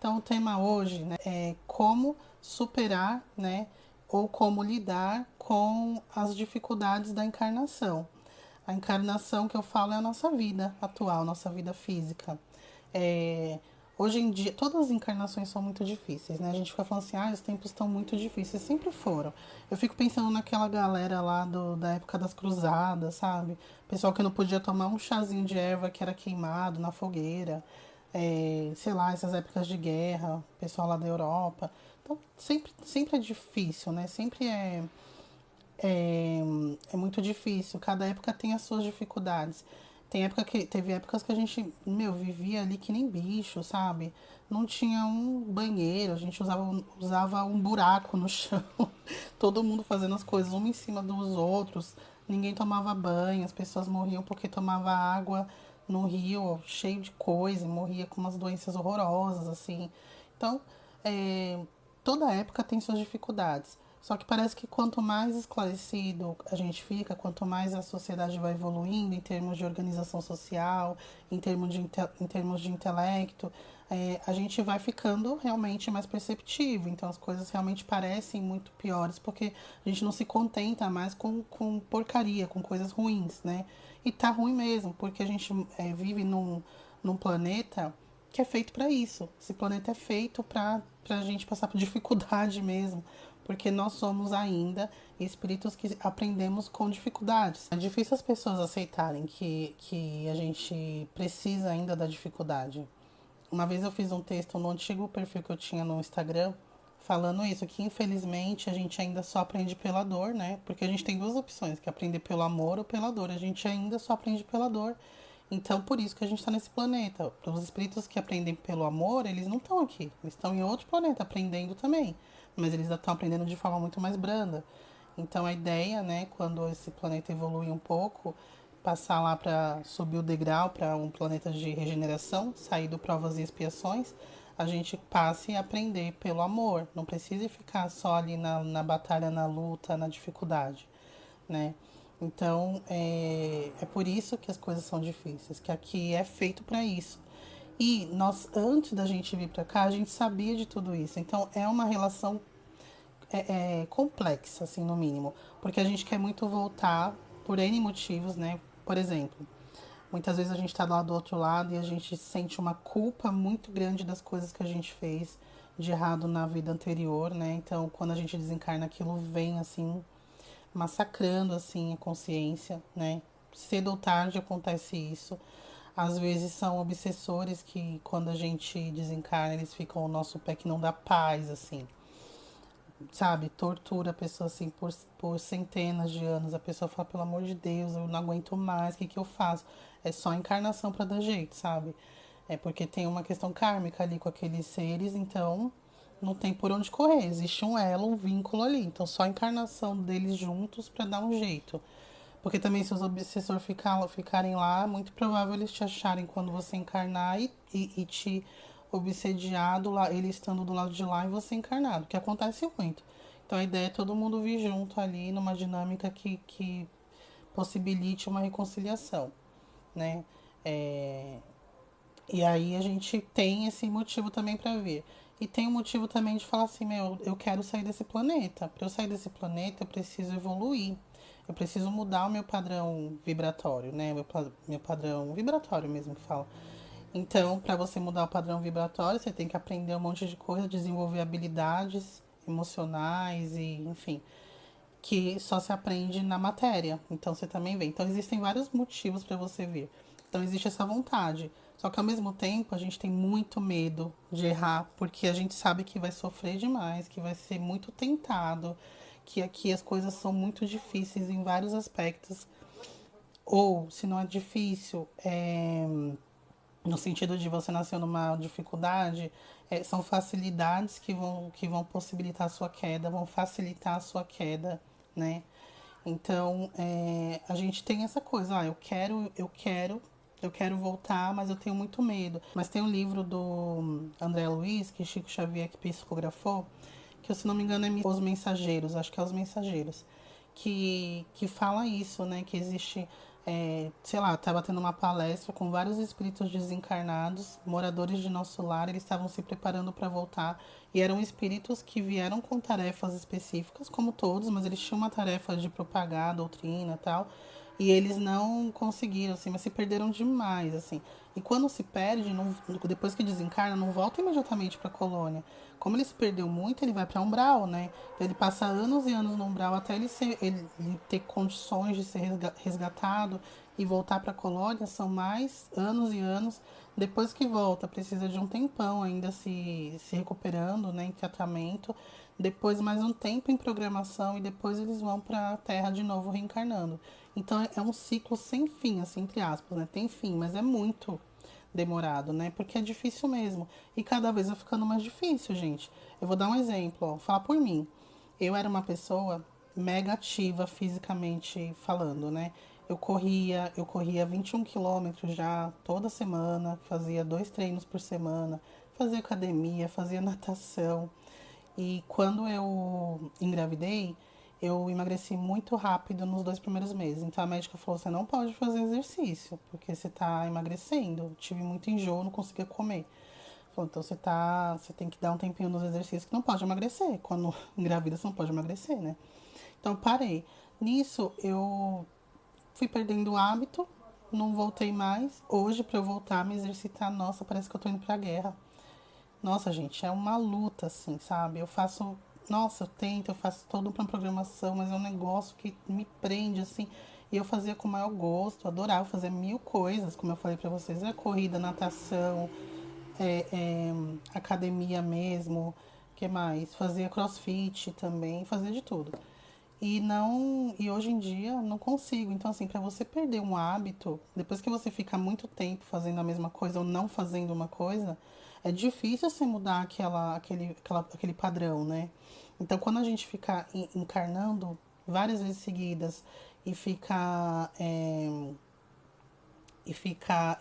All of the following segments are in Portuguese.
Então, o tema hoje, né, é como superar, né, ou como lidar com as dificuldades da encarnação. A encarnação que eu falo é a nossa vida atual, nossa vida física. É, hoje em dia, todas as encarnações são muito difíceis, né? A gente fica falando assim, os tempos estão muito difíceis. Sempre foram. Eu fico pensando naquela galera lá da época das cruzadas, sabe? Pessoal que não podia tomar um chazinho de erva que era queimado na fogueira. Sei lá, essas épocas de guerra, pessoal lá da Europa. Então, sempre é difícil, né? É, é muito difícil. Cada época tem as suas dificuldades. Teve épocas que a gente, vivia ali que nem bicho, sabe? Não tinha um banheiro, a gente usava um buraco no chão. Todo mundo fazendo as coisas um em cima dos outros. Ninguém tomava banho, as pessoas morriam porque tomava água no rio cheio de coisa, e morria com umas doenças horrorosas, assim. Então, é, toda época tem suas dificuldades. Só que parece que quanto mais esclarecido a gente fica, quanto mais a sociedade vai evoluindo em termos de organização social, em termos de intelecto, a gente vai ficando realmente mais perceptivo. Então as coisas realmente parecem muito piores, porque a gente não se contenta mais com porcaria, com coisas ruins, né? E tá ruim mesmo, porque a gente vive num planeta que é feito para isso. Esse planeta é feito para a gente passar por dificuldade mesmo, porque nós somos ainda espíritos que aprendemos com dificuldades. É difícil as pessoas aceitarem que a gente precisa ainda da dificuldade. Uma vez eu fiz um texto no antigo perfil que eu tinha no Instagram, falando isso, que infelizmente a gente ainda só aprende pela dor, né? Porque a gente tem duas opções, que é aprender pelo amor ou pela dor. A gente ainda só aprende pela dor. Então, por isso que a gente está nesse planeta. Os espíritos que aprendem pelo amor, eles não estão aqui. Eles estão em outro planeta aprendendo também. Mas eles estão aprendendo de forma muito mais branda. Então, a ideia, né, quando esse planeta evolui um pouco, passar lá para subir o degrau para um planeta de regeneração, sair do provas e expiações, a gente passe a aprender pelo amor. Não precisa ficar só ali na batalha, na luta, na dificuldade, né? Então, é por isso que as coisas são difíceis, que aqui é feito para isso. E nós, antes da gente vir para cá, a gente sabia de tudo isso. Então, é uma relação complexa, assim, no mínimo. Porque a gente quer muito voltar por N motivos, né? Por exemplo, muitas vezes a gente tá lá do outro lado e a gente sente uma culpa muito grande das coisas que a gente fez de errado na vida anterior, né? Então, quando a gente desencarna, aquilo vem, assim, massacrando, assim, a consciência, né? Cedo ou tarde acontece isso. Às vezes são obsessores que, quando a gente desencarna, eles ficam o nosso pé que não dá paz, assim, sabe, tortura a pessoa assim por centenas de anos. A pessoa fala, pelo amor de Deus, eu não aguento mais, o que eu faço? É só encarnação pra dar jeito, sabe? É porque tem uma questão kármica ali com aqueles seres, então não tem por onde correr. Existe um elo, um vínculo ali. Então só a encarnação deles juntos pra dar um jeito. Porque também se os obsessores ficarem lá, muito provável eles te acharem quando você encarnar e te obsediar ele estando do lado de lá e você encarnado, que acontece muito. Então a ideia é todo mundo vir junto ali numa dinâmica que possibilite uma reconciliação, né? É, e aí a gente tem esse motivo também para vir. E tem um motivo também de falar assim, eu quero sair desse planeta. Para eu sair desse planeta, eu preciso evoluir. Eu preciso mudar o meu padrão vibratório, né? Meu padrão vibratório mesmo que fala. Então, para você mudar o padrão vibratório, você tem que aprender um monte de coisa, desenvolver habilidades emocionais e, enfim, que só se aprende na matéria. Então você também vê. Então existem vários motivos para você vir. Então existe essa vontade. Só que ao mesmo tempo a gente tem muito medo de errar, porque a gente sabe que vai sofrer demais, que vai ser muito tentado, que aqui as coisas são muito difíceis em vários aspectos. Ou, se não é difícil, no sentido de você nascer numa dificuldade, são facilidades que vão possibilitar a sua queda, vão facilitar a sua queda, né? Então, a gente tem essa coisa, eu quero voltar, mas eu tenho muito medo. Mas tem um livro do André Luiz, que Chico Xavier que psicografou, que se não me engano é Os Mensageiros, acho que é Os Mensageiros, que fala isso, né? Que existe sei lá, estava tendo uma palestra com vários espíritos desencarnados, moradores de nosso lar, eles estavam se preparando para voltar e eram espíritos que vieram com tarefas específicas, como todos, mas eles tinham uma tarefa de propagar a doutrina e tal, e eles não conseguiram, assim, mas se perderam demais, assim. E quando se perde, depois que desencarna, não volta imediatamente para a colônia. Como ele se perdeu muito, ele vai para umbral, né? Então ele passa anos e anos no umbral até ele ter condições de ser resgatado e voltar para a colônia. São mais anos e anos. Depois que volta, precisa de um tempão ainda se recuperando, né, em tratamento. Depois mais um tempo em programação e depois eles vão para a Terra de novo reencarnando. Então é um ciclo sem fim, assim, entre aspas, né? Tem fim, mas é muito demorado, né? Porque é difícil mesmo. E cada vez vai ficando mais difícil, gente. Eu vou dar um exemplo, ó, vou falar por mim. Eu era uma pessoa mega ativa fisicamente falando, né? Eu corria 21 quilômetros já toda semana, fazia 2 treinos por semana, fazia academia, fazia natação. E quando eu engravidei, eu emagreci muito rápido nos 2 primeiros meses. Então a médica falou: você não pode fazer exercício, porque você tá emagrecendo. Eu tive muito enjoo, não conseguia comer. Falou: então você tem que dar um tempinho nos exercícios que não pode emagrecer. Quando engravida, você não pode emagrecer, né? Então parei. Nisso eu fui perdendo o hábito, não voltei mais. Hoje, pra eu voltar a me exercitar, nossa, parece que eu tô indo pra guerra. Nossa, gente, é uma luta, assim, sabe? Eu faço. Nossa, eu faço toda uma programação, mas é um negócio que me prende, assim. E eu fazia com o maior gosto, adorava fazer mil coisas, como eu falei pra vocês: corrida, natação, academia mesmo, que mais? Fazia crossfit também, fazia de tudo. E hoje em dia não consigo. Então assim, para você perder um hábito, depois que você fica muito tempo fazendo a mesma coisa ou não fazendo uma coisa, é difícil você mudar aquele padrão, né? Então quando a gente fica encarnando várias vezes seguidas e fica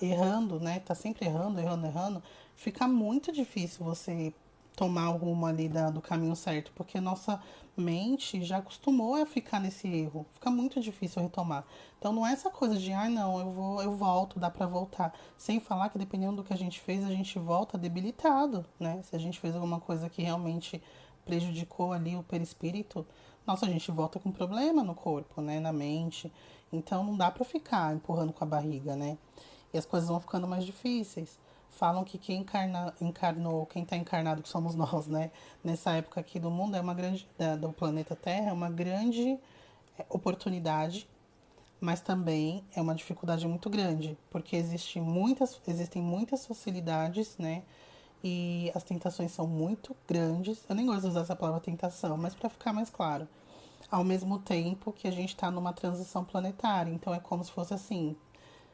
errando, né? Tá sempre errando, errando, errando, fica muito difícil você tomar o rumo ali do caminho certo, porque a nossa mente já acostumou a ficar nesse erro. Fica muito difícil retomar. Então não é essa coisa de, ai não, eu volto, dá pra voltar. Sem falar que dependendo do que a gente fez, a gente volta debilitado, né? Se a gente fez alguma coisa que realmente prejudicou ali o perispírito, nossa, a gente volta com problema no corpo, né? Na mente. Então não dá pra ficar empurrando com a barriga, né? E as coisas vão ficando mais difíceis. Falam que quem encarnou, quem está encarnado, que somos nós, né? Nessa época aqui do mundo, do planeta Terra, é uma grande oportunidade, mas também é uma dificuldade muito grande, porque existem muitas facilidades, né? E as tentações são muito grandes. Eu nem gosto de usar essa palavra tentação, mas para ficar mais claro. Ao mesmo tempo que a gente está numa transição planetária, então é como se fosse assim,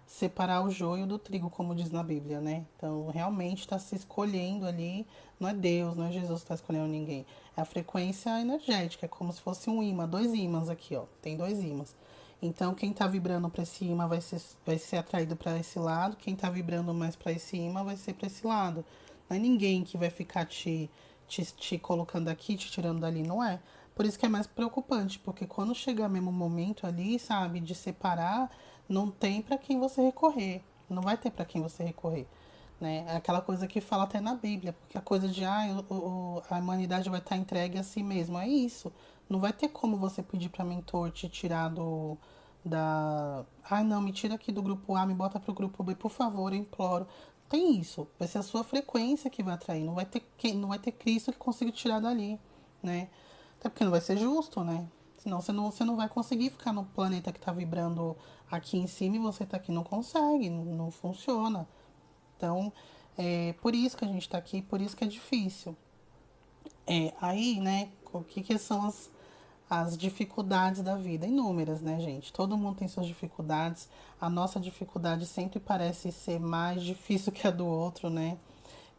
separar o joio do trigo, como diz na Bíblia, né? Então, realmente está se escolhendo ali, não é Deus, não é Jesus que está escolhendo ninguém. É a frequência energética, é como se fosse um imã, 2 ímãs aqui, ó. Tem 2 ímãs. Então, quem está vibrando para esse imã vai ser atraído para esse lado, quem está vibrando mais para esse imã vai ser para esse lado. Não é ninguém que vai ficar te colocando aqui, te tirando dali, não é? Por isso que é mais preocupante, porque quando chegar mesmo o momento ali, sabe, de separar, não tem para quem você recorrer. Não vai ter para quem você recorrer. Né? É aquela coisa que fala até na Bíblia, porque a coisa de a humanidade vai estar entregue a si mesmo. É isso. Não vai ter como você pedir para mentor te tirar da. Ai, não, me tira aqui do grupo A, me bota pro grupo B, por favor, eu imploro. Tem isso. Vai ser a sua frequência que vai atrair. Não vai ter Cristo que consiga tirar dali, né? Até porque não vai ser justo, né? Senão você não vai conseguir ficar no planeta que tá vibrando aqui em cima e você tá aqui. Não consegue, não funciona. Então, é por isso que a gente tá aqui, por isso que é difícil. Aí, né, o que são as dificuldades da vida? Inúmeras, né, gente? Todo mundo tem suas dificuldades. A nossa dificuldade sempre parece ser mais difícil que a do outro, né?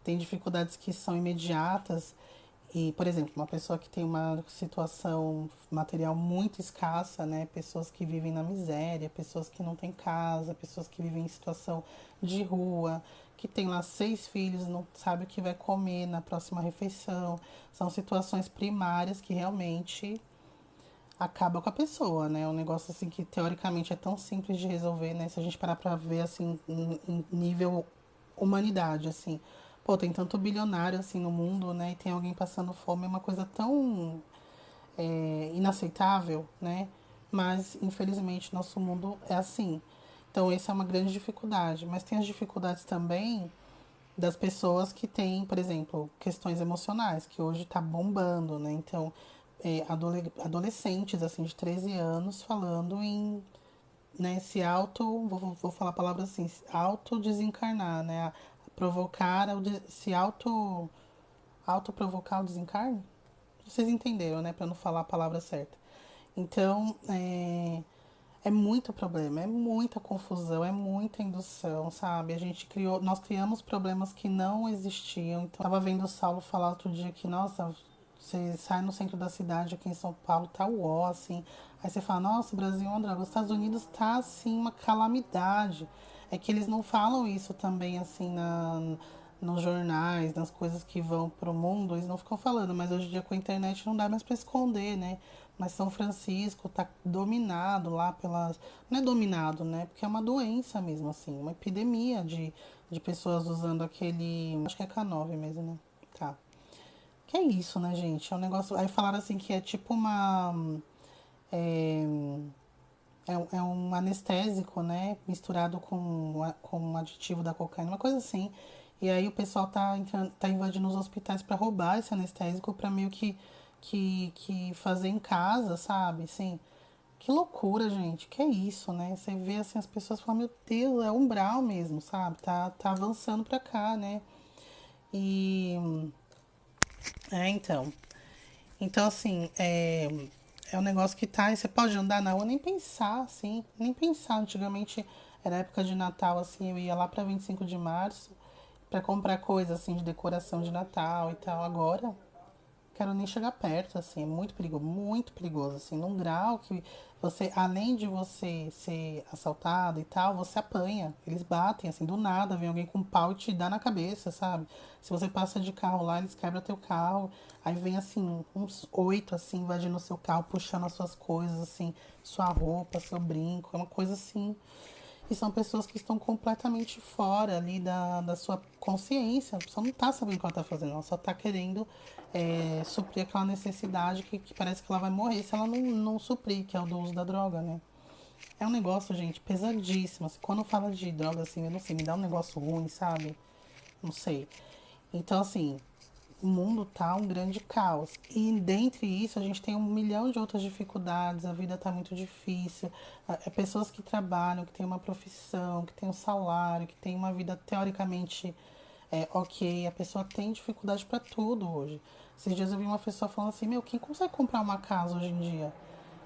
Tem dificuldades que são imediatas. E, por exemplo, uma pessoa que tem uma situação material muito escassa, né? Pessoas que vivem na miséria, pessoas que não têm casa, pessoas que vivem em situação de rua, que tem lá 6 filhos, não sabe o que vai comer na próxima refeição. São situações primárias que realmente acaba com a pessoa, né? É um negócio assim que teoricamente é tão simples de resolver, né? Se a gente parar pra ver assim em nível humanidade, assim. Pô, tem tanto bilionário assim no mundo, né? E tem alguém passando fome, é uma coisa tão inaceitável, né? Mas infelizmente nosso mundo é assim. Então essa é uma grande dificuldade. Mas tem as dificuldades também das pessoas que têm, por exemplo, questões emocionais, que hoje está bombando, né? Então, adolescentes, assim, de 13 anos falando em, né, se auto, vou falar a palavra assim, auto desencarnar, né? Provocar, se auto provocar o desencarne? Vocês entenderam, né? Para não falar a palavra certa. Então, é muito problema, é muita confusão, é muita indução, sabe? Nós criamos problemas que não existiam. Então, eu tava vendo o Saulo falar outro dia que, nossa, você sai no centro da cidade aqui em São Paulo, tá uó, assim. Aí você fala, nossa, o Brasil é uma droga. Os Estados Unidos tá, assim, uma calamidade. É que eles não falam isso também, assim, nos jornais, nas coisas que vão pro mundo, eles não ficam falando, mas hoje em dia com a internet não dá mais para esconder, né? Mas São Francisco tá dominado lá pelas. Não é dominado, né? Porque é uma doença mesmo, assim, uma epidemia de pessoas usando aquele. Acho que é K9 mesmo, né? Tá. Que é isso, né, gente? É um negócio. Aí falaram assim que é tipo uma. É, é um anestésico, né? Misturado com um aditivo da cocaína, uma coisa assim. E aí o pessoal tá invadindo os hospitais para roubar esse anestésico para meio que fazer em casa, sabe? Assim, que loucura, gente. Que é isso, né? Você vê assim as pessoas falam, meu Deus, é umbral mesmo, sabe? Tá avançando pra cá, né? E então. Então, assim, é um negócio que tá. Você pode andar na rua nem pensar, assim, nem pensar. Antigamente era época de Natal, assim, eu ia lá pra 25 de março pra comprar coisa, assim, de decoração de Natal e tal. Agora, quero nem chegar perto, assim, é muito perigoso, assim, num grau que você, além de você ser assaltado e tal, você apanha. Eles batem, assim, do nada, vem alguém com um pau e te dá na cabeça, sabe? Se você passa de carro lá, eles quebram teu carro, aí vem, assim, uns 8, assim, invadindo o seu carro, puxando as suas coisas, assim, sua roupa, seu brinco, é uma coisa assim. E são pessoas que estão completamente fora ali da sua consciência. A pessoa não tá sabendo o que ela tá fazendo, ela só tá querendo suprir aquela necessidade que parece que ela vai morrer se ela não suprir, que é o do uso da droga, né? É um negócio, gente, pesadíssimo. Assim, quando fala de droga, assim, eu não sei, me dá um negócio ruim, sabe? Não sei. Então, assim, o mundo tá um grande caos. E dentre isso, a gente tem um milhão de outras dificuldades, a vida tá muito difícil. É pessoas que trabalham, que têm uma profissão, que têm um salário, que têm uma vida teoricamente ok, a pessoa tem dificuldade para tudo hoje. Esses dias eu vi uma pessoa falando assim, meu, quem consegue comprar uma casa hoje em dia?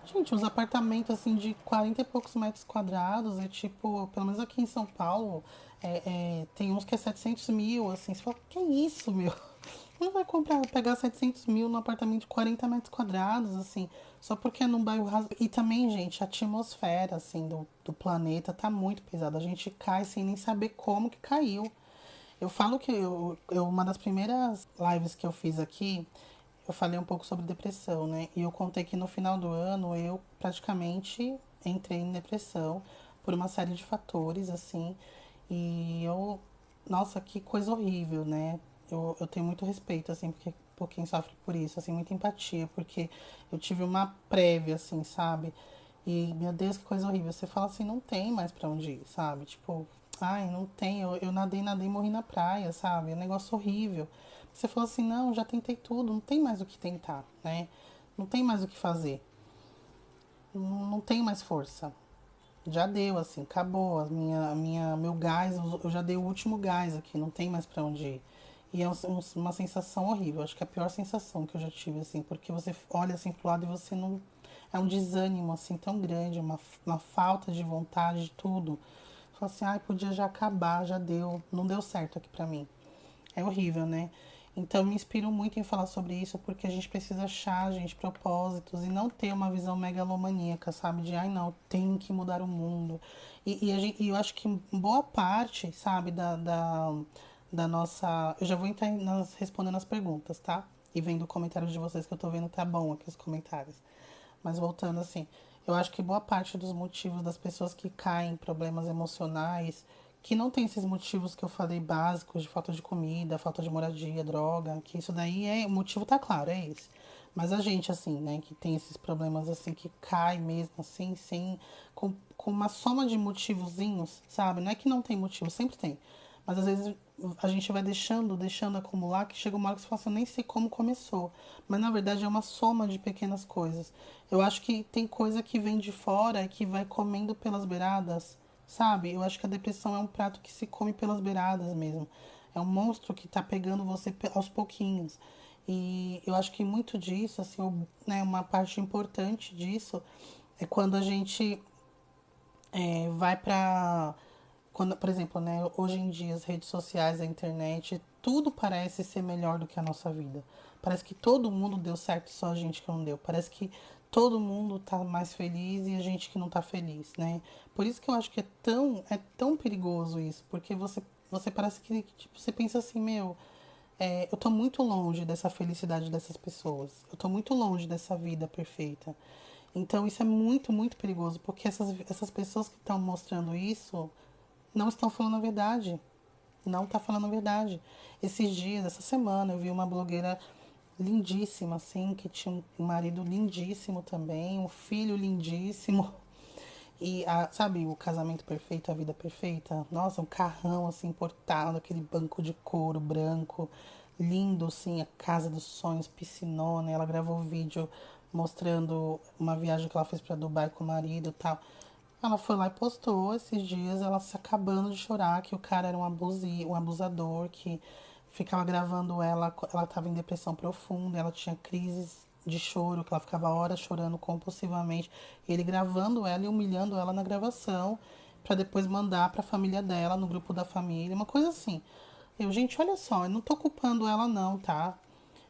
Gente, uns apartamentos assim de 40 e poucos metros quadrados, é tipo, pelo menos aqui em São Paulo, tem uns que é 700 mil, assim, você fala, que é isso, meu? Não vai pegar 700 mil num apartamento de 40 metros quadrados, assim, só porque é num bairro raso. E também, gente, a atmosfera, assim, do planeta tá muito pesada. A gente cai sem nem saber como que caiu. Eu falo que uma das primeiras lives que eu fiz aqui, eu falei um pouco sobre depressão, né? E eu contei que no final do ano eu praticamente entrei em depressão por uma série de fatores, assim. E nossa, que coisa horrível, né? Eu tenho muito respeito, assim, por quem sofre por isso, assim, muita empatia, porque eu tive uma prévia, assim, sabe? E, meu Deus, que coisa horrível. Você fala assim, não tem mais pra onde ir, sabe? Tipo, ai, não tem. Eu nadei, morri na praia, sabe? É um negócio horrível. Você falou assim, não, já tentei tudo, não tem mais o que tentar, né? Não tem mais o que fazer. Não tenho mais força. Já deu, assim, acabou. Meu gás, eu já dei o último gás aqui, não tem mais pra onde ir. E é uma sensação horrível. Acho que é a pior sensação que eu já tive, assim, porque você olha assim pro lado e você não. É um desânimo, assim, tão grande, uma falta de vontade de tudo. Fala assim, ai, podia já acabar, já deu. Não deu certo aqui pra mim. É horrível, né? Então me inspiro muito em falar sobre isso porque a gente precisa achar, gente, propósitos e não ter uma visão megalomaníaca, sabe? De ai não, tem que mudar o mundo. E eu acho que boa parte, sabe, da nossa. Eu já vou entrar respondendo as perguntas, tá? E vendo comentários de vocês que eu tô vendo, tá bom aqui os comentários. Mas voltando assim, eu acho que boa parte dos motivos das pessoas que caem em problemas emocionais, que não tem esses motivos que eu falei básicos de falta de comida, falta de moradia, droga, que isso daí é, o motivo tá claro, é esse. Mas a gente, assim, né, que tem esses problemas assim, que cai mesmo, assim, sem, com uma soma de motivozinhos, sabe? Não é que não tem motivo, sempre tem. Mas às vezes a gente vai deixando acumular, que chega uma hora que você fala assim, eu nem sei como começou. Mas na verdade é uma soma de pequenas coisas. Eu acho que tem coisa que vem de fora e que vai comendo pelas beiradas, sabe? Eu acho que a depressão é um prato que se come pelas beiradas mesmo. É um monstro que tá pegando você aos pouquinhos. E eu acho que muito disso, assim, né, uma parte importante disso é quando a gente vai pra. Quando, por exemplo, né, hoje em dia as redes sociais, a internet, tudo parece ser melhor do que a nossa vida. Parece que todo mundo deu certo, só a gente que não deu. Parece que todo mundo tá mais feliz e a gente que não tá feliz, né? Por isso que eu acho que é tão perigoso isso, porque você parece que tipo, você pensa assim, meu, eu tô muito longe dessa felicidade dessas pessoas. Eu tô muito longe dessa vida perfeita. Então isso é muito, muito perigoso, porque essas pessoas que estão mostrando isso não estão falando a verdade. Não tá falando a verdade. Esses dias, essa semana, eu vi uma blogueira lindíssima, assim, que tinha um marido lindíssimo também, um filho lindíssimo. E, sabe, o casamento perfeito, a vida perfeita? Nossa, um carrão, assim, importado, aquele banco de couro branco, lindo, assim, a casa dos sonhos, piscinona. Ela gravou um vídeo mostrando uma viagem que ela fez para Dubai com o marido e tal. Ela foi lá e postou esses dias, ela se acabando de chorar, que o cara era um abusador, que ficava gravando ela estava em depressão profunda, ela tinha crises de choro, que ela ficava horas chorando compulsivamente. Ele gravando ela e humilhando ela na gravação, para depois mandar para a família dela, no grupo da família, uma coisa assim. Eu, gente, olha só, eu não tô culpando ela não, tá?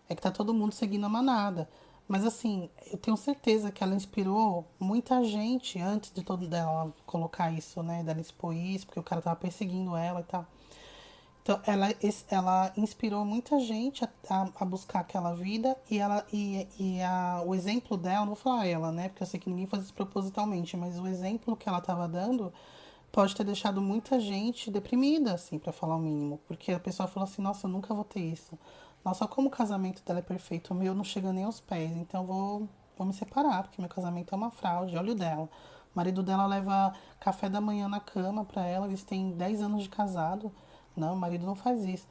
É que tá todo mundo seguindo a manada. Mas assim, eu tenho certeza que ela inspirou muita gente antes de todo dela colocar isso, né? Dela expor isso, porque o cara tava perseguindo ela e tal. Então, ela inspirou muita gente a buscar aquela vida o exemplo dela, não vou falar ela, né? Porque eu sei que ninguém faz isso propositalmente, mas o exemplo que ela estava dando pode ter deixado muita gente deprimida, assim, para falar o mínimo. Porque a pessoa falou assim, nossa, eu nunca vou ter isso. Nossa, como o casamento dela é perfeito, o meu não chega nem aos pés, então vou me separar, porque meu casamento é uma fraude, olha o dela. O marido dela leva café da manhã na cama pra ela, eles têm 10 anos de casado. Não, o marido não faz isso.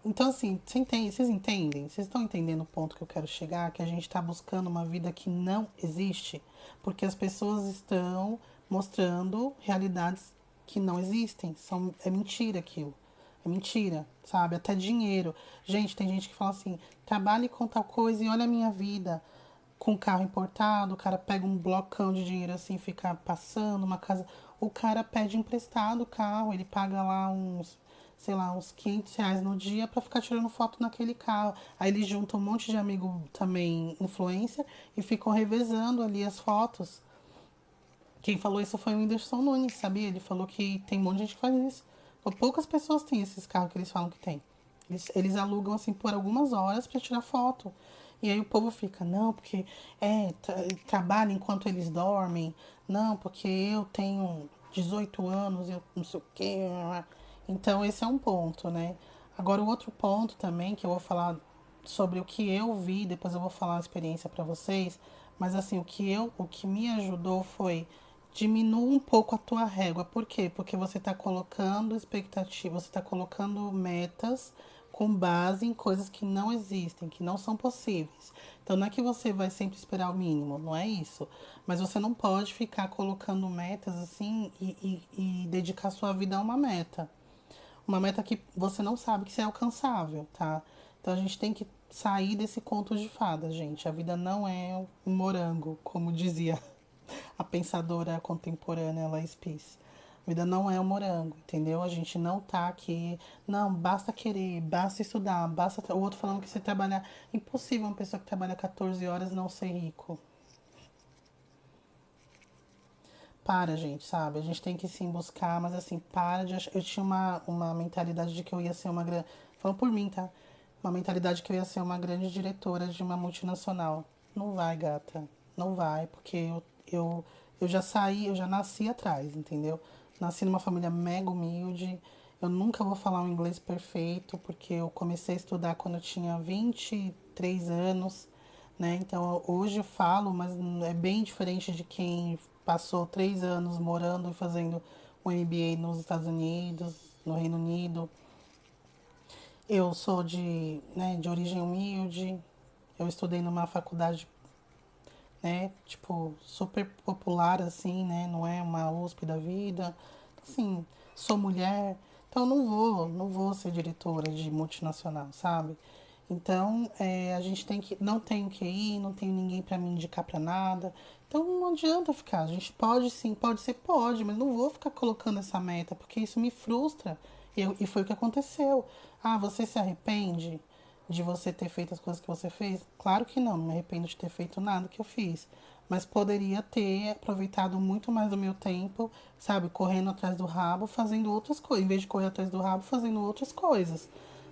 Então, assim, vocês entendem? Vocês estão entendendo o ponto que eu quero chegar? Que a gente está buscando uma vida que não existe? Porque as pessoas estão mostrando realidades que não existem. É mentira aquilo. É mentira, sabe? Até dinheiro. Gente, tem gente que fala assim: trabalhe com tal coisa e olha a minha vida. Com carro importado, o cara pega um blocão de dinheiro assim, fica passando uma casa. O cara pede emprestado o carro, ele paga lá uns, sei lá, uns R$ 500 no dia pra ficar tirando foto naquele carro. Aí ele junta um monte de amigo também influencer e ficam revezando ali as fotos. Quem falou isso foi o Whindersson Nunes, sabia? Ele falou que tem um monte de gente que faz isso. Poucas pessoas têm esses carros que eles falam que tem. Eles alugam assim por algumas horas para tirar foto. E aí o povo fica, não, porque trabalha enquanto eles dormem. Não, porque eu tenho 18 anos, eu não sei o quê. Então esse é um ponto, né? Agora o outro ponto também que eu vou falar sobre o que eu vi, depois eu vou falar a experiência para vocês, mas assim, o que me ajudou foi diminua um pouco a tua régua. Por quê? Porque você está colocando expectativa, você está colocando metas com base em coisas que não existem, que não são possíveis. Então não é que você vai sempre esperar o mínimo, não é isso. Mas você não pode ficar colocando metas assim e dedicar sua vida a uma meta. Uma meta que você não sabe que se é alcançável, tá? Então a gente tem que sair desse conto de fadas, gente. A vida não é um morango, como dizia a pensadora contemporânea Laís Peace. A vida não é um morango, entendeu? A gente não tá aqui. Não, basta querer, basta estudar, basta. O outro falando que você trabalhar. Impossível uma pessoa que trabalha 14 horas não ser rico. Para, gente, sabe? A gente tem que sim buscar, mas assim, para de achar. Eu tinha uma mentalidade de que eu ia ser uma grande. Falando por mim, tá? Uma mentalidade que eu ia ser uma grande diretora de uma multinacional. Não vai, gata. Não vai, porque eu já saí, eu já nasci atrás, entendeu? Nasci numa família mega humilde. Eu nunca vou falar um inglês perfeito, porque eu comecei a estudar quando eu tinha 23 anos, né? Então hoje eu falo, mas é bem diferente de quem passou 3 anos morando e fazendo um MBA nos Estados Unidos, no Reino Unido. Eu sou de origem humilde. Eu estudei numa faculdade, né, tipo, super popular, assim, né? Não é uma USP da vida. Assim, sou mulher, então não vou ser diretora de multinacional, sabe? Então, a gente tem que, não tenho que ir, não tenho ninguém para me indicar para nada. Então, não adianta ficar. A gente pode sim, pode ser, pode, mas não vou ficar colocando essa meta, porque isso me frustra. E foi o que aconteceu. Ah, você se arrepende de você ter feito as coisas que você fez? Claro que não me arrependo de ter feito nada que eu fiz. Mas poderia ter aproveitado muito mais do meu tempo, sabe, correndo atrás do rabo, fazendo outras coisas. Em vez de correr atrás do rabo, fazendo outras coisas,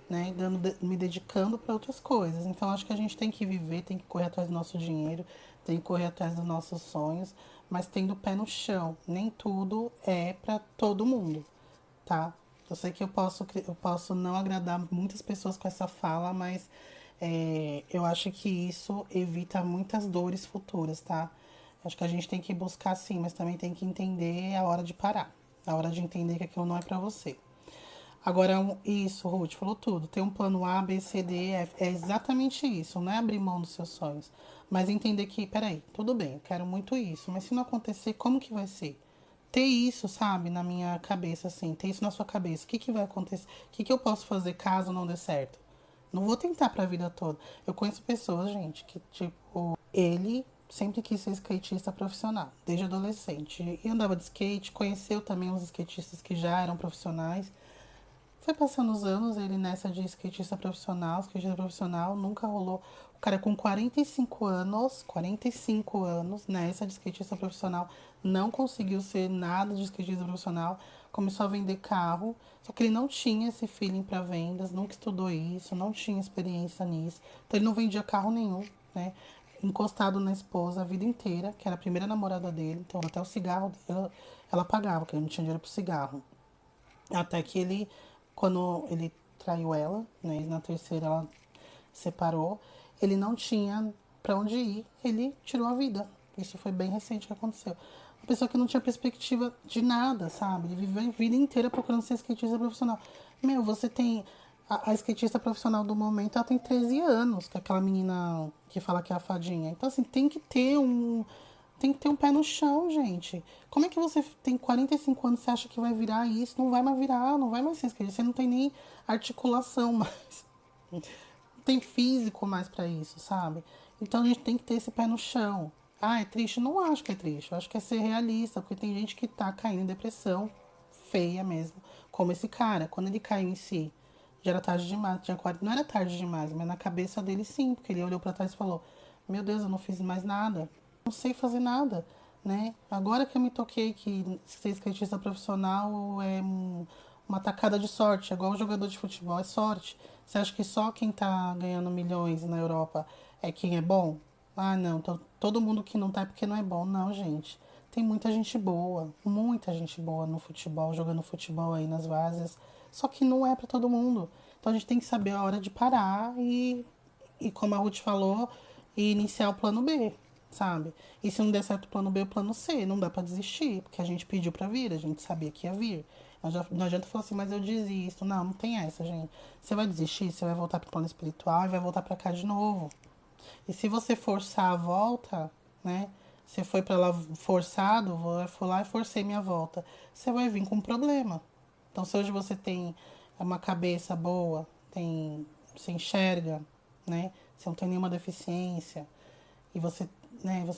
né? Me dedicando para outras coisas. Então acho que a gente tem que viver, tem que correr atrás do nosso dinheiro, tem que correr atrás dos nossos sonhos, mas tendo o pé no chão. Nem tudo é para todo mundo, tá? Eu sei que eu posso não agradar muitas pessoas com essa fala, mas eu acho que isso evita muitas dores futuras, tá? Acho que a gente tem que buscar sim, mas também tem que entender a hora de parar, a hora de entender que aquilo não é pra você. Agora, isso, Ruth, falou tudo. Tem um plano A, B, C, D, E, F. É exatamente isso. Não é abrir mão dos seus sonhos. Mas entender que, peraí, tudo bem, eu quero muito isso. Mas se não acontecer, como que vai ser? Ter isso, sabe, na minha cabeça, assim. Ter isso na sua cabeça. O que que vai acontecer? O que que eu posso fazer caso não dê certo? Não vou tentar pra vida toda. Eu conheço pessoas, gente, que, tipo, ele sempre quis ser skatista profissional, desde adolescente. E andava de skate, conheceu também uns skatistas que já eram profissionais. Foi passando os anos, ele nessa de skatista profissional, nunca rolou. O cara com 45 anos, nessa de skatista profissional, não conseguiu ser nada de skatista profissional, começou a vender carro, só que ele não tinha esse feeling para vendas, nunca estudou isso, não tinha experiência nisso, então ele não vendia carro nenhum, né? Encostado na esposa a vida inteira, que era a primeira namorada dele, então até o cigarro ela pagava, porque ele não tinha dinheiro pro cigarro. Até que ele, quando ele traiu ela, né, e na terceira ela separou, ele não tinha pra onde ir, ele tirou a vida. Isso foi bem recente que aconteceu. Uma pessoa que não tinha perspectiva de nada, sabe? Ele viveu a vida inteira procurando ser skatista profissional. Meu, você tem. A skatista profissional do momento, ela tem 13 anos, que é aquela menina que fala que é a fadinha. Então, assim, tem que ter um pé no chão, gente. Como é que você tem 45 anos e você acha que vai virar isso? Não vai mais virar, não vai mais ser skatista. Você não tem nem articulação mais. Não tem físico mais pra isso, sabe? Então a gente tem que ter esse pé no chão. Ah, é triste? Não acho que é triste. Eu acho que é ser realista, porque tem gente que tá caindo em depressão feia mesmo. Como esse cara, quando ele caiu em si, já era tarde demais, tinha 40, não era tarde demais, mas na cabeça dele sim, porque ele olhou pra trás e falou: Meu Deus, eu não fiz mais nada, não sei fazer nada, né? Agora que eu me toquei que ser skatista profissional é uma tacada de sorte, é igual o jogador de futebol, é sorte. Você acha que só quem tá ganhando milhões na Europa é quem é bom? Ah, não, então todo mundo que não tá é porque não é bom. Não, gente. Tem muita gente boa no futebol, jogando futebol aí nas várzeas. Só que não é pra todo mundo. Então a gente tem que saber a hora de parar e como a Ruth falou, e iniciar o plano B, sabe? E se não der certo o plano B, o plano C, não dá pra desistir, porque a gente pediu pra vir, a gente sabia que ia vir. Não adianta falar assim, mas eu desisto. Não, não tem essa, gente. Você vai desistir, você vai voltar pro plano espiritual e vai voltar pra cá de novo. E se você forçar a volta, né? Você foi pra lá forçado, eu fui lá e forcei minha volta. Você vai vir com um problema. Então, se hoje você tem uma cabeça boa, você enxerga, né? Você não tem nenhuma deficiência e você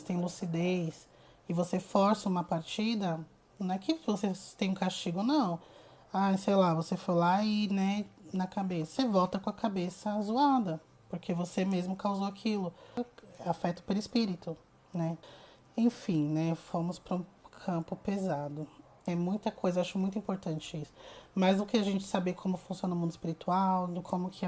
tem lucidez e você força uma partida, não é que você tem um castigo, não. Ah, sei lá, você foi lá e, né, na cabeça. Você volta com a cabeça zoada, porque você mesmo causou aquilo. Afeto perispírito, né? Enfim, né? Fomos para um campo pesado. É muita coisa, acho muito importante isso. Mais do que a gente saber como funciona o mundo espiritual, do como que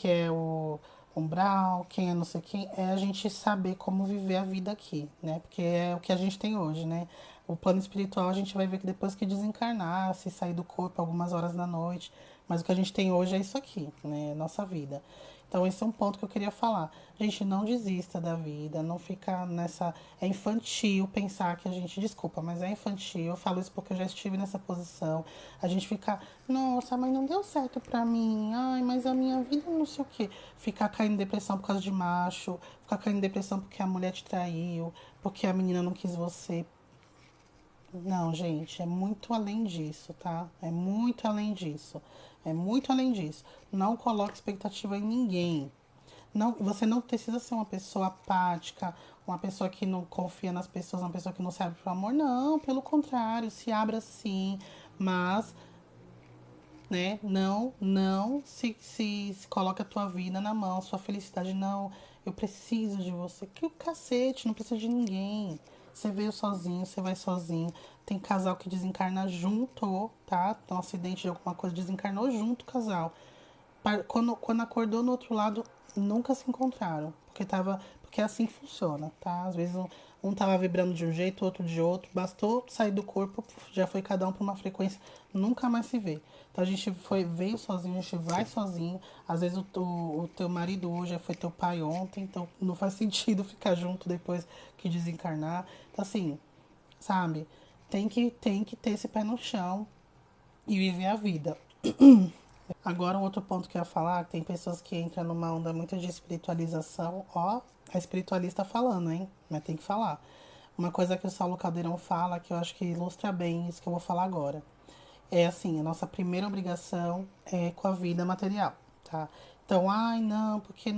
é o umbral, quem é não sei quem, é a gente saber como viver a vida aqui, né? Porque é o que a gente tem hoje, né? O plano espiritual a gente vai ver que depois que desencarnar, se sair do corpo algumas horas da noite, mas o que a gente tem hoje é isso aqui, né? Nossa vida. Então esse é um ponto que eu queria falar. Gente, não desista da vida, não fica nessa. É infantil pensar que a gente. Desculpa, mas é infantil. Eu falo isso porque eu já estive nessa posição. A gente fica, nossa, mas não deu certo pra mim. Ai, mas a minha vida não sei o quê. Ficar caindo em depressão por causa de macho, ficar caindo em depressão porque a mulher te traiu, porque a menina não quis você. Não, gente, é muito além disso, tá? É muito além disso. É muito além disso. Não coloque expectativa em ninguém. Não, você não precisa ser uma pessoa apática, uma pessoa que não confia nas pessoas, uma pessoa que não serve pro amor. Não, pelo contrário, se abra sim, mas, né, não se coloca a tua vida na mão, sua felicidade, não. Eu preciso de você. Que o cacete, não precisa de ninguém. Você veio sozinho, você vai sozinho. Tem casal que desencarna junto, tá? Tem um acidente de alguma coisa, desencarnou junto o casal. Quando acordou no outro lado, nunca se encontraram. Porque é assim que funciona, tá? Às vezes um tava vibrando de um jeito, o outro de outro. Bastou sair do corpo, já foi cada um para uma frequência, nunca mais se vê. Então a gente veio sozinho, a gente vai sozinho. Às vezes o teu marido hoje foi teu pai ontem, então não faz sentido ficar junto depois que desencarnar. Então assim, sabe? Tem que ter esse pé no chão e viver a vida. Agora, um outro ponto que eu ia falar, que tem pessoas que entram numa onda muito de espiritualização. Ó, a espiritualista falando, hein? Mas tem que falar. Uma coisa que o Saulo Caldeirão fala, que eu acho que ilustra bem isso que eu vou falar agora. É assim, a nossa primeira obrigação é com a vida material, tá? Então, ai, não, porque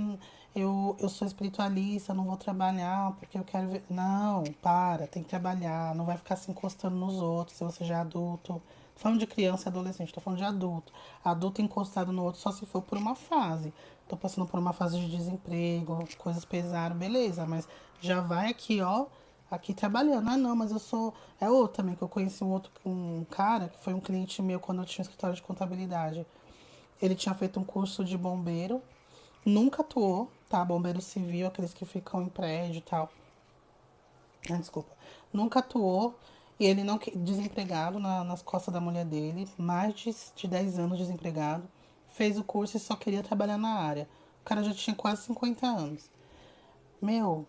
eu sou espiritualista, não vou trabalhar, porque eu quero ver. Não, para, tem que trabalhar, não vai ficar se encostando nos outros se você já é adulto. Tô falando de criança e adolescente, tô falando de adulto. Adulto encostado no outro só se for por uma fase. Tô passando por uma fase de desemprego, coisas pesaram, beleza, mas já vai aqui, ó, aqui trabalhando. Ah, não, mas eu sou. É outro também, que eu conheci um cara que foi um cliente meu quando eu tinha um escritório de contabilidade. Ele tinha feito um curso de bombeiro, nunca atuou, tá? Bombeiro civil, aqueles que ficam em prédio e tal. Ah, desculpa. Nunca atuou e ele não desempregado nas costas da mulher dele, mais de 10 anos desempregado. Fez o curso e só queria trabalhar na área. O cara já tinha quase 50 anos. Meu,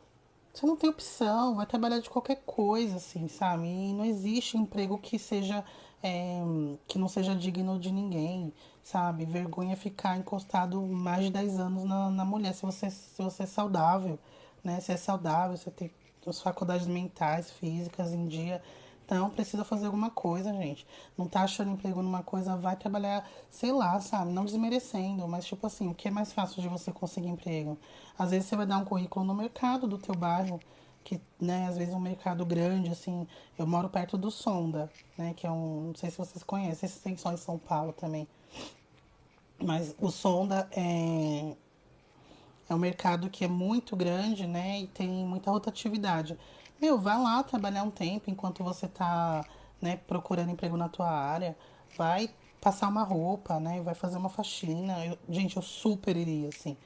você não tem opção, vai trabalhar de qualquer coisa, assim, sabe? E não existe emprego que seja, que não seja digno de ninguém, sabe? Vergonha é ficar encostado mais de 10 anos na mulher, se você é saudável, né? Se é saudável, você tem as faculdades mentais, físicas em dia. Então, precisa fazer alguma coisa, gente. Não tá achando emprego numa coisa, vai trabalhar, sei lá, sabe? Não desmerecendo, mas tipo assim, o que é mais fácil de você conseguir emprego? Às vezes você vai dar um currículo no mercado do teu bairro, que, né, às vezes um mercado grande, assim. Eu moro perto do Sonda, né, que é um, não sei se vocês conhecem, esse tem só em São Paulo também. Mas o Sonda é um mercado que é muito grande, né? E tem muita rotatividade. Meu, vai lá trabalhar um tempo enquanto você tá, né, procurando emprego na tua área. Vai passar uma roupa, né? Vai fazer uma faxina. Gente, eu super iria, assim.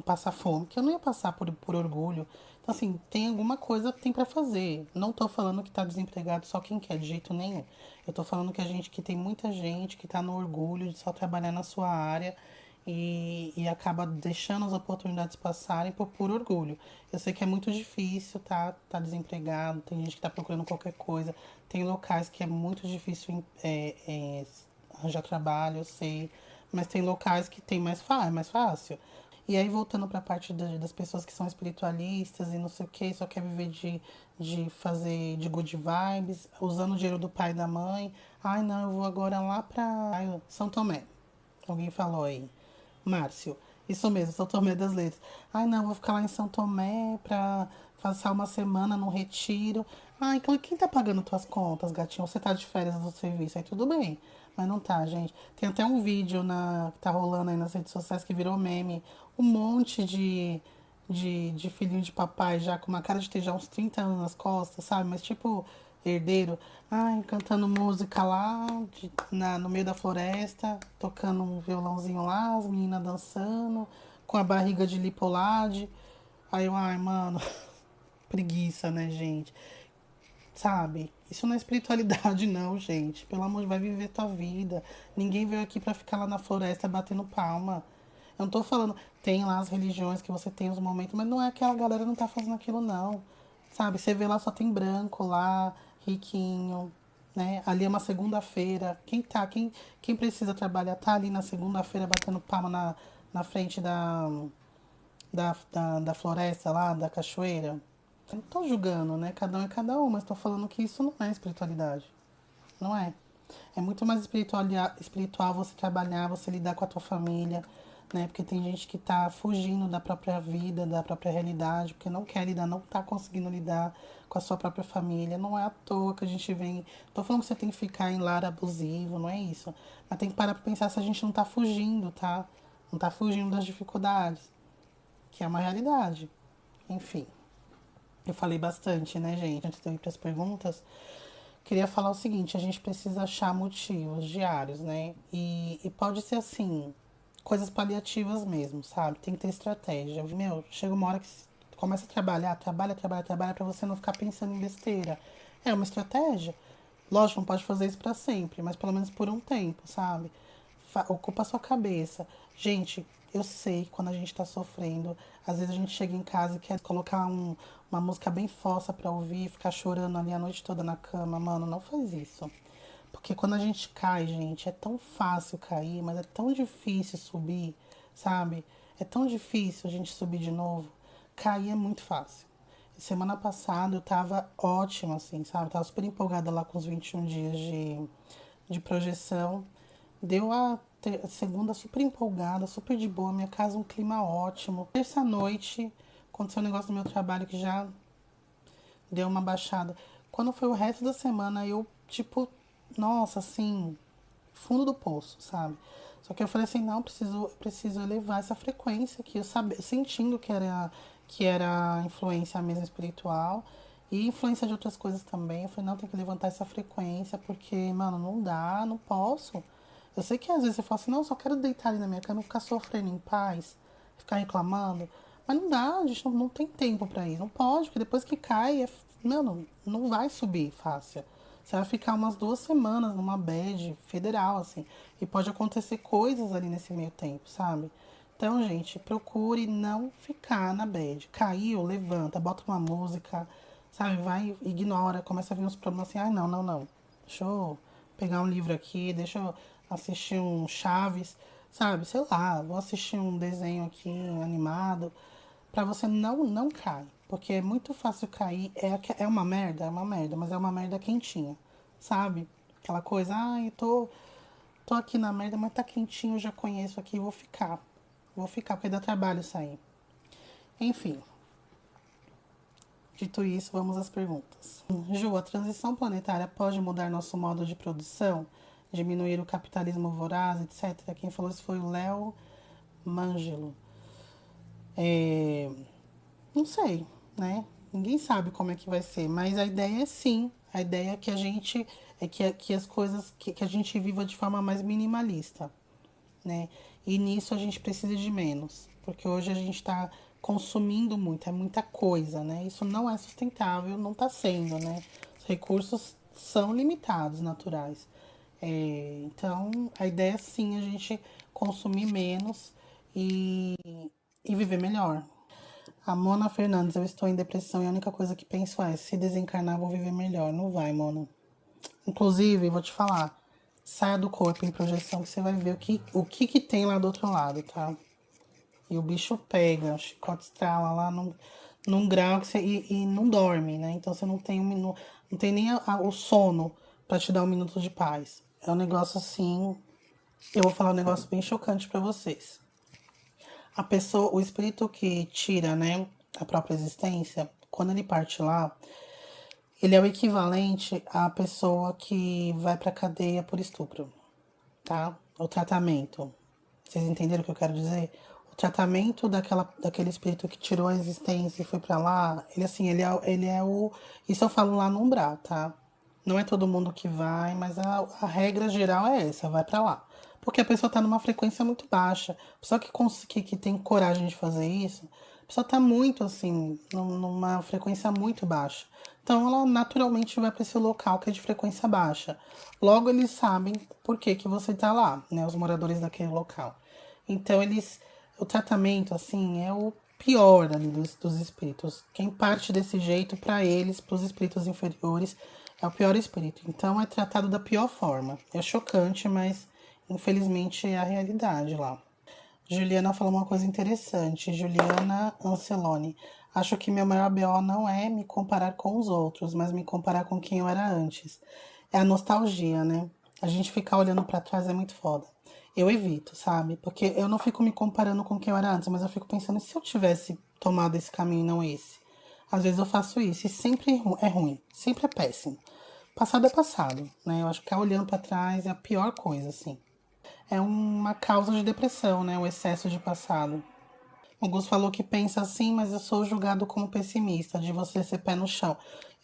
Passar fome, que eu não ia passar por orgulho. Então, assim, tem alguma coisa que tem pra fazer. Não tô falando que tá desempregado só quem quer, de jeito nenhum. Eu tô falando que tem muita gente que tá no orgulho de só trabalhar na sua área e acaba deixando as oportunidades passarem por puro orgulho. Eu sei que é muito difícil, tá desempregado, tem gente que tá procurando qualquer coisa, tem locais que é muito difícil arranjar trabalho, eu sei, mas tem locais que tem é mais fácil. E aí, voltando para a parte das pessoas que são espiritualistas e não sei o que, só quer viver de fazer de good vibes, usando o dinheiro do pai e da mãe. Ai, não, eu vou agora lá para São Tomé. Alguém falou aí. Márcio. Isso mesmo, São Tomé das Letras. Ai, não, vou ficar lá em São Tomé pra passar uma semana num retiro. Ai, quem tá pagando tuas contas, gatinho? Você tá de férias do serviço, aí tudo bem. Mas não tá, gente. Tem até um vídeo que tá rolando aí nas redes sociais que virou meme. Um monte de filhinho de papai já com uma cara de ter já uns 30 anos nas costas, sabe? Mas tipo, herdeiro, ai, cantando música lá no meio da floresta, tocando um violãozinho lá, as meninas dançando, com a barriga de lipolade. Aí eu, ai, mano, preguiça, né, gente? Sabe? Isso não é espiritualidade, não, gente. Pelo amor de Deus, vai viver tua vida. Ninguém veio aqui pra ficar lá na floresta batendo palma. Eu não tô falando, tem lá as religiões que você tem os momentos, mas não é aquela galera não tá fazendo aquilo, não. Sabe? Você vê lá só tem branco lá, riquinho, né? Ali é uma segunda-feira. Quem precisa trabalhar tá ali na segunda-feira batendo palma na frente da floresta lá, da cachoeira. Eu não tô julgando, né? Cada um é cada um, mas tô falando que isso não é espiritualidade. Não é. É muito mais espiritual você trabalhar, você lidar com a tua família, né? Porque tem gente que tá fugindo da própria vida, da própria realidade, porque não quer lidar, não tá conseguindo lidar com a sua própria família. Não é à toa que a gente vem. Tô falando que você tem que ficar em lar abusivo, não é isso. Mas tem que parar pra pensar se a gente não tá fugindo, tá? Não tá fugindo das dificuldades, que é uma realidade. Enfim. Eu falei bastante, né, gente? Antes de eu ir para as perguntas, queria falar o seguinte: a gente precisa achar motivos diários, né? E pode ser assim, coisas paliativas mesmo, sabe? Tem que ter estratégia. Meu, chega uma hora que começa a trabalhar, trabalha para você não ficar pensando em besteira. É uma estratégia. Lógico, não pode fazer isso para sempre, mas pelo menos por um tempo, sabe? Ocupa a sua cabeça. Gente, eu sei que quando a gente tá sofrendo, às vezes a gente chega em casa e quer colocar uma música bem fossa pra ouvir, ficar chorando ali a noite toda na cama. Mano, não faz isso. Porque quando a gente cai, gente, é tão fácil cair, mas é tão difícil subir, sabe? É tão difícil a gente subir de novo. Cair é muito fácil. Semana passada eu tava ótima, assim, sabe? Tava super empolgada lá com os 21 dias de projeção. Deu a segunda super empolgada, super de boa, minha casa um clima ótimo. Terça noite aconteceu um negócio no meu trabalho que já deu uma baixada. Quando foi o resto da semana, eu, tipo, nossa, assim, fundo do poço, sabe? Só que eu falei assim, não, preciso elevar essa frequência aqui, sentindo que era influência mesmo espiritual e influência de outras coisas também. Eu falei, não, tem que levantar essa frequência, porque, mano, não dá, não posso. Eu sei que às vezes você fala assim, não, eu só quero deitar ali na minha cama e ficar sofrendo em paz, ficar reclamando. Mas não dá, a gente não tem tempo pra isso. Não pode, porque depois que cai, mano, não vai subir fácil. Você vai ficar umas 2 semanas numa bad federal, assim. E pode acontecer coisas ali nesse meio tempo, sabe? Então, gente, procure não ficar na bad. Caiu, levanta, bota uma música, sabe? Vai, ignora, começa a vir uns problemas assim, ai, não, não, não. Deixa eu pegar um livro aqui, deixa eu assistir um Chaves, sabe? Sei lá, vou assistir um desenho aqui animado, pra você não cair. Porque é muito fácil cair, é uma merda, mas é uma merda quentinha, sabe? Aquela coisa, ai, tô aqui na merda, mas tá quentinho, eu já conheço aqui, vou ficar. Vou ficar, porque dá trabalho sair. Enfim, dito isso, vamos às perguntas. Ju, a transição planetária pode mudar nosso modo de produção? Diminuir o capitalismo voraz, etc. Quem falou isso foi o Léo Mangelo. Não sei, né? Ninguém sabe como é que vai ser, mas a ideia é sim. A ideia é que a gente que as coisas que a gente viva de forma mais minimalista, né? E nisso a gente precisa de menos, porque hoje a gente está consumindo muito, é muita coisa, né? Isso não é sustentável, não está sendo, né? Os recursos são limitados, naturais. Então, a ideia é sim a gente consumir menos e, e viver melhor. A Mona Fernandes, eu estou em depressão e a única coisa que penso é, se desencarnar vou viver melhor. Não vai, Mona. Inclusive, vou te falar, saia do corpo em projeção que você vai ver o que tem lá do outro lado, tá? E o bicho pega, o chicote estrala lá num grau que você, e não dorme, né? Então você não tem não tem nem o sono pra te dar um minuto de paz. É um negócio assim, eu vou falar um negócio bem chocante pra vocês. A pessoa, o espírito que tira, né, a própria existência, quando ele parte lá, ele é o equivalente à pessoa que vai pra cadeia por estupro, tá? O tratamento. Vocês entenderam o que eu quero dizer? O tratamento daquele espírito que tirou a existência e foi pra lá, ele assim, ele é o. Isso eu falo lá no umbral, tá? Não é todo mundo que vai, mas a regra geral é essa, vai pra lá. Porque a pessoa tá numa frequência muito baixa. A pessoa que tem coragem de fazer isso, a pessoa tá muito assim, numa frequência muito baixa. Então ela naturalmente vai para esse local que é de frequência baixa. Logo eles sabem por que que você tá lá, né? Os moradores daquele local. Então eles, o tratamento assim é o pior ali dos espíritos. Quem parte desse jeito para eles, para os espíritos inferiores, é o pior espírito. Então é tratado da pior forma. É chocante, mas infelizmente é a realidade lá. Juliana falou uma coisa interessante. Juliana Anceloni. Acho que meu maior BO não é me comparar com os outros, mas me comparar com quem eu era antes. É a nostalgia, né? A gente ficar olhando pra trás é muito foda. Eu evito, sabe? Porque eu não fico me comparando com quem eu era antes, mas eu fico pensando, e se eu tivesse tomado esse caminho e não esse? Às vezes eu faço isso e sempre é ruim, sempre é péssimo. Passado é passado, né? Eu acho que ficar olhando pra trás é a pior coisa, assim. É uma causa de depressão, né? O excesso de passado. O Gus falou que pensa assim, mas eu sou julgado como pessimista, de você ser pé no chão.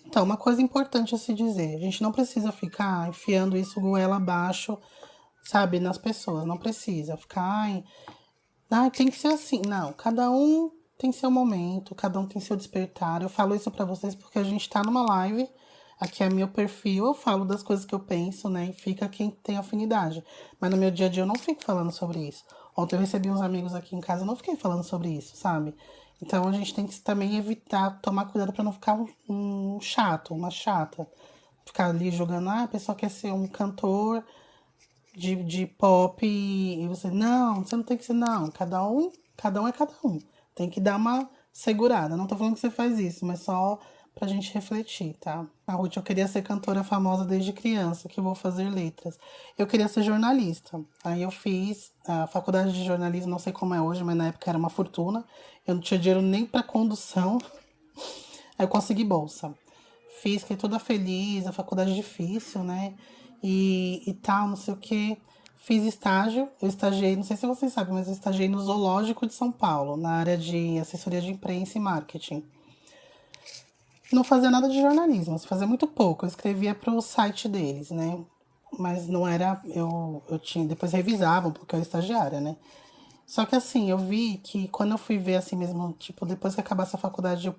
Então, uma coisa importante a se dizer: a gente não precisa ficar enfiando isso goela abaixo, sabe, nas pessoas. Não precisa ficar, ai, tem que ser assim. Não, cada um tem seu momento, cada um tem seu despertar. Eu falo isso pra vocês porque a gente tá numa live. Aqui é meu perfil, eu falo das coisas que eu penso, né? E fica quem tem afinidade. Mas no meu dia a dia eu não fico falando sobre isso. Ontem eu recebi uns amigos aqui em casa, eu não fiquei falando sobre isso, sabe? Então a gente tem que também evitar, tomar cuidado pra não ficar um chato, uma chata. Ficar ali jogando, ah, a pessoa quer ser um cantor de pop e você, não, você não tem que ser, não. Cada um é cada um. Tem que dar uma segurada. Não tô falando que você faz isso, mas só pra gente refletir, tá? A Ruth, eu queria ser cantora famosa desde criança, que eu vou fazer letras. Eu queria ser jornalista. Aí eu fiz a faculdade de jornalismo, não sei como é hoje, mas na época era uma fortuna. Eu não tinha dinheiro nem pra condução. Aí eu consegui bolsa. Fiz, fiquei toda feliz, a faculdade é difícil, né? E tal, não sei o quê. Fiz estágio, eu estagiei, não sei se vocês sabem, mas eu estagiei no Zoológico de São Paulo, na área de assessoria de imprensa e marketing. Não fazia nada de jornalismo, fazia muito pouco. Eu escrevia para o site deles, né? Mas não era. Eu tinha. Depois revisava, porque eu era estagiária, né? Só que assim, eu vi que quando eu fui ver assim mesmo, tipo, depois que acabasse a faculdade,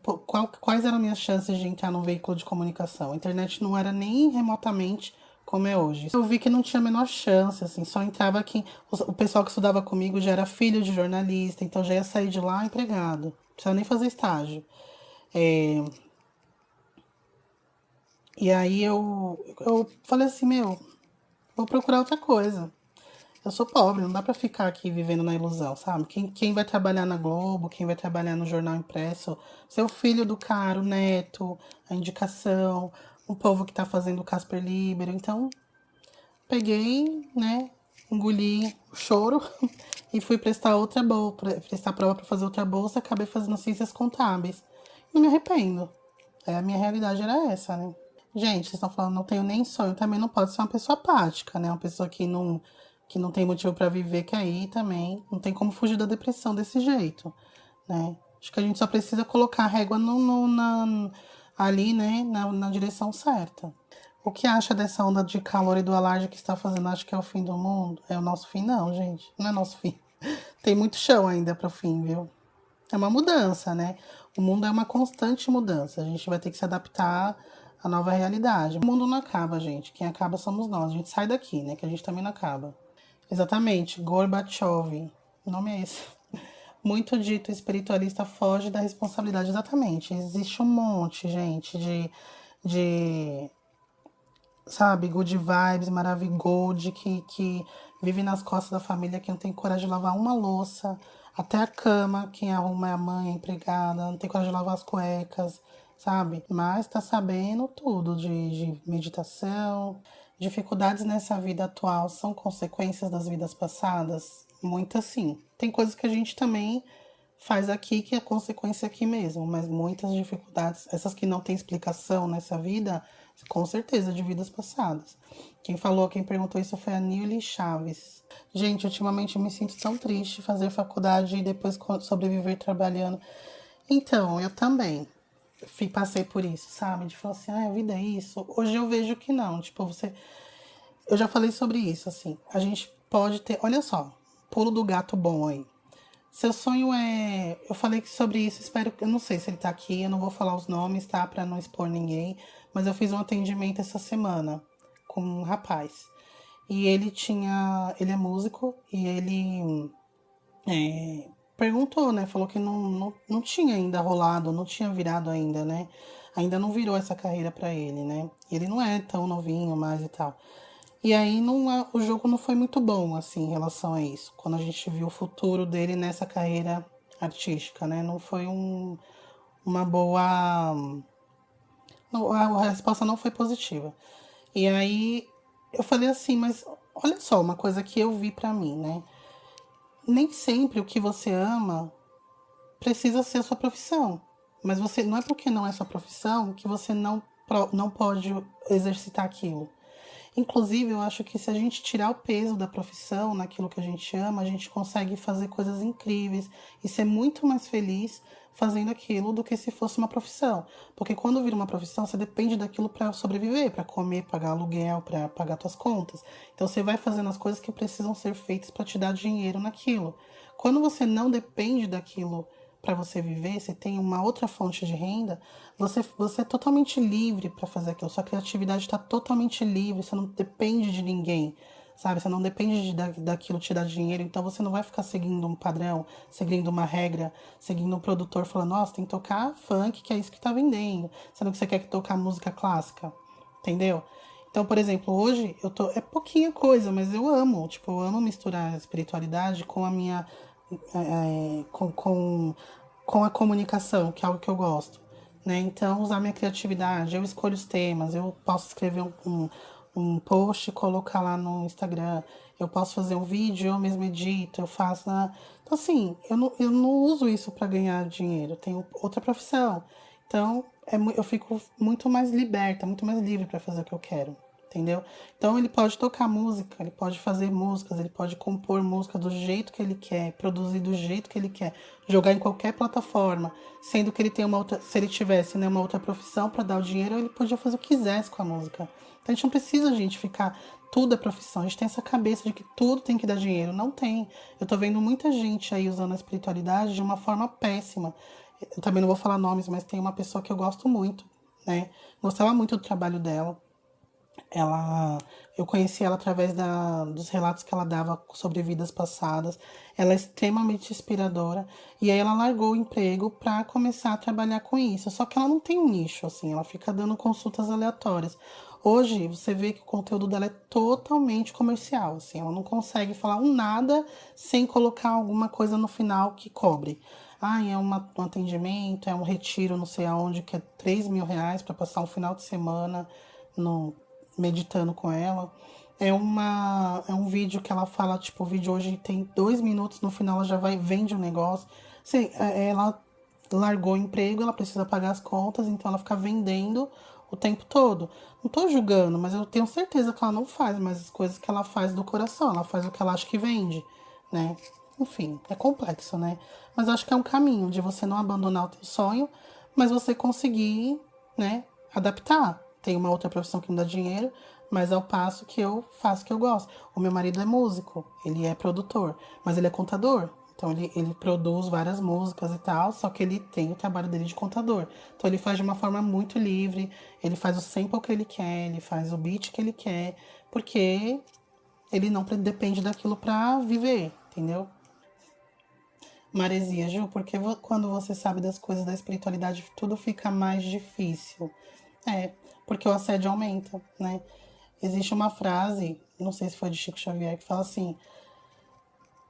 quais eram minhas chances de entrar num veículo de comunicação? A internet não era nem remotamente como é hoje. Eu vi que não tinha a menor chance, assim, só entrava quem. O pessoal que estudava comigo já era filho de jornalista, então já ia sair de lá empregado. Não precisava nem fazer estágio. É, e aí eu falei assim, meu, vou procurar outra coisa. Eu sou pobre, não dá pra ficar aqui vivendo na ilusão, sabe? Quem vai trabalhar na Globo, quem vai trabalhar no jornal impresso, seu filho do cara, o neto, a indicação, o povo que tá fazendo o Casper Libero. Então, peguei, né, engoli o choro e fui prestar outra bolsa, prestar prova pra fazer outra bolsa, acabei fazendo ciências contábeis. Não me arrependo. A minha realidade era essa, né? Gente, vocês estão falando, não tenho nem sonho. Também não pode ser uma pessoa apática, né? Uma pessoa que não tem motivo pra viver, que aí também não tem como fugir da depressão desse jeito, né? Acho que a gente só precisa colocar a régua ali, né? Na direção certa. O que acha dessa onda de calor e do alarde que está fazendo? Acho que é o fim do mundo? É o nosso fim? Não, gente. Não é nosso fim. Tem muito chão ainda para o fim, viu? É uma mudança, né? O mundo é uma constante mudança. A gente vai ter que se adaptar à nova realidade. O mundo não acaba, gente. Quem acaba somos nós. A gente sai daqui, né? Que a gente também não acaba. Exatamente. Gorbachev. O nome é esse. Muito dito espiritualista foge da responsabilidade. Exatamente. Existe um monte, gente, de sabe, good vibes, maravigold, que vive nas costas da família, que não tem coragem de lavar uma louça, até a cama, quem arruma é a mãe, a empregada, não tem coragem de lavar as cuecas, sabe? Mas tá sabendo tudo de meditação. Dificuldades nessa vida atual são consequências das vidas passadas? Muitas sim. Tem coisas que a gente também faz aqui que é consequência aqui mesmo, mas muitas dificuldades, essas que não tem explicação nessa vida, com certeza de vidas passadas. Quem falou, quem perguntou isso foi a Nilly Chaves. Gente, ultimamente eu me sinto tão triste fazer faculdade e depois sobreviver trabalhando. Então, eu também passei por isso, sabe? De falar assim, ah, a vida é isso. Hoje eu vejo que não. Tipo, você. Eu já falei sobre isso, assim. A gente pode ter. Olha só, pulo do gato bom aí. Seu sonho é. Eu falei sobre isso, espero. Eu não sei se ele tá aqui, eu não vou falar os nomes, tá? Pra não expor ninguém. Mas eu fiz um atendimento essa semana com um rapaz. E ele tinha. Ele é músico e ele perguntou, né? Falou que não tinha ainda rolado, não tinha virado ainda, né? Ainda não virou essa carreira pra ele, né? Ele não é tão novinho mais e tal. E aí o jogo não foi muito bom, assim, em relação a isso. Quando a gente viu o futuro dele nessa carreira artística, né? Não foi uma boa. A resposta não foi positiva. E aí eu falei assim, mas olha só, uma coisa que eu vi pra mim, né? Nem sempre o que você ama precisa ser a sua profissão. Mas você não é porque não é sua profissão que você não pode exercitar aquilo. Inclusive, eu acho que se a gente tirar o peso da profissão naquilo que a gente ama, a gente consegue fazer coisas incríveis e ser muito mais feliz fazendo aquilo do que se fosse uma profissão. Porque quando vira uma profissão, você depende daquilo para sobreviver, para comer, pagar aluguel, para pagar suas contas. Então você vai fazendo as coisas que precisam ser feitas para te dar dinheiro naquilo. Quando você não depende daquilo para você viver, você tem uma outra fonte de renda, você é totalmente livre para fazer aquilo. Sua criatividade está totalmente livre, você não depende de ninguém, sabe? Você não depende daquilo te dar dinheiro, então você não vai ficar seguindo um padrão, seguindo uma regra, seguindo um produtor falando, nossa, tem que tocar funk, que é isso que tá vendendo, sendo que você quer tocar música clássica, entendeu? Então, por exemplo, hoje eu tô. É pouquinha coisa, mas eu amo. Tipo, eu amo misturar a espiritualidade com a minha com a comunicação, que é algo que eu gosto, né? Então, usar minha criatividade, eu escolho os temas, eu posso escrever um post e colocar lá no Instagram, eu posso fazer um vídeo, eu mesmo edito, eu faço. Então, assim, eu não uso isso para ganhar dinheiro, eu tenho outra profissão. Então, eu fico muito mais liberta, muito mais livre para fazer o que eu quero. Entendeu? Então ele pode tocar música, ele pode fazer músicas, ele pode compor música do jeito que ele quer, produzir do jeito que ele quer, jogar em qualquer plataforma, sendo que ele tem uma outra, se ele tivesse, né, uma outra profissão para dar o dinheiro, ele podia fazer o que quisesse com a música. Então a gente não precisa, gente, ficar tudo é profissão. A gente tem essa cabeça de que tudo tem que dar dinheiro, não tem. Eu tô vendo muita gente aí usando a espiritualidade de uma forma péssima. Eu também não vou falar nomes, mas tem uma pessoa que eu gosto muito, né? Gostava muito do trabalho dela. Ela, eu conheci ela através dos relatos que ela dava sobre vidas passadas. Ela é extremamente inspiradora. E aí ela largou o emprego para começar a trabalhar com isso. Só que ela não tem um nicho, assim, ela fica dando consultas aleatórias. Hoje você vê que o conteúdo dela é totalmente comercial, assim, ela não consegue falar um nada sem colocar alguma coisa no final que cobre. Ah, um atendimento, é um retiro, não sei aonde, que é R$ 3.000 para passar um final de semana no, meditando com ela. É um vídeo que ela fala, tipo, o vídeo hoje tem 2 minutos, no final ela já vende o negócio. Assim, ela largou o emprego, ela precisa pagar as contas, então ela fica vendendo o tempo todo. Não tô julgando, mas eu tenho certeza que ela não faz mais as coisas que ela faz do coração, ela faz o que ela acha que vende, né? Enfim, é complexo, né? Mas acho que é um caminho de você não abandonar o teu sonho, mas você conseguir, né, adaptar. Tem uma outra profissão que me dá dinheiro, mas ao passo que eu faço o que eu gosto. O meu marido é músico, ele é produtor, mas ele é contador. Então ele produz várias músicas e tal, só que ele tem o trabalho dele de contador. Então ele faz de uma forma muito livre, ele faz o sample que ele quer, ele faz o beat que ele quer, porque ele não depende daquilo pra viver, entendeu? Maresia, Ju, porque quando você sabe das coisas da espiritualidade, tudo fica mais difícil. É, porque o assédio aumenta, né? Existe uma frase, não sei se foi de Chico Xavier, que fala assim: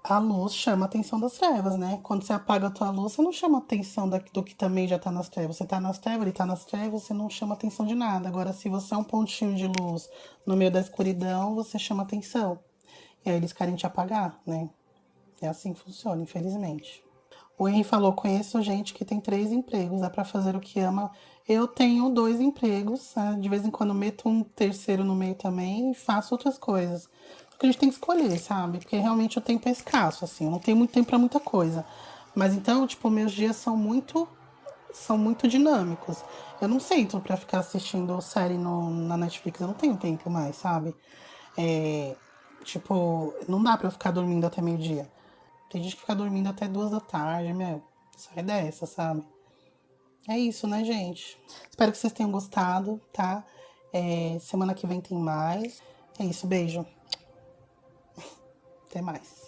a luz chama a atenção das trevas, né? Quando você apaga a tua luz, você não chama a atenção do que também já tá nas trevas. Você tá nas trevas, ele tá nas trevas, você não chama atenção de nada. Agora, se você é um pontinho de luz no meio da escuridão, você chama atenção. E aí eles querem te apagar, né? É assim que funciona, infelizmente. O Henry falou: conheço gente que tem 3 empregos, dá pra fazer o que ama. Eu tenho 2 empregos, né? De vez em quando meto um terceiro no meio também e faço outras coisas. Porque a gente tem que escolher, sabe? Porque realmente o tempo é escasso, assim, eu não tenho muito tempo pra muita coisa. Mas então, tipo, meus dias são muito dinâmicos. Eu não sento pra ficar assistindo série na Netflix, eu não tenho tempo mais, sabe? É, Tipo, não dá pra eu ficar dormindo até meio-dia. Tem gente que fica dormindo até 2 da tarde, meu. Sai dessa, sabe? É isso, né, gente? Espero que vocês tenham gostado, tá? Semana que vem tem mais. É isso, beijo. Até mais.